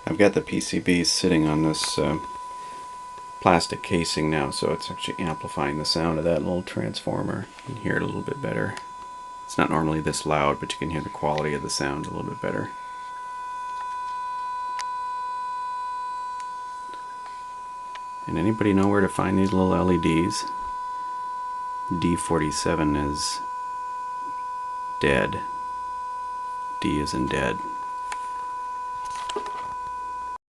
I've got the PCB sitting on this plastic casing now, so it's actually amplifying the sound of that little transformer. You can hear it a little bit better. It's not normally this loud, but you can hear the quality of the sound a little bit better. And anybody know where to find these little LEDs? D47 is dead. D is in dead.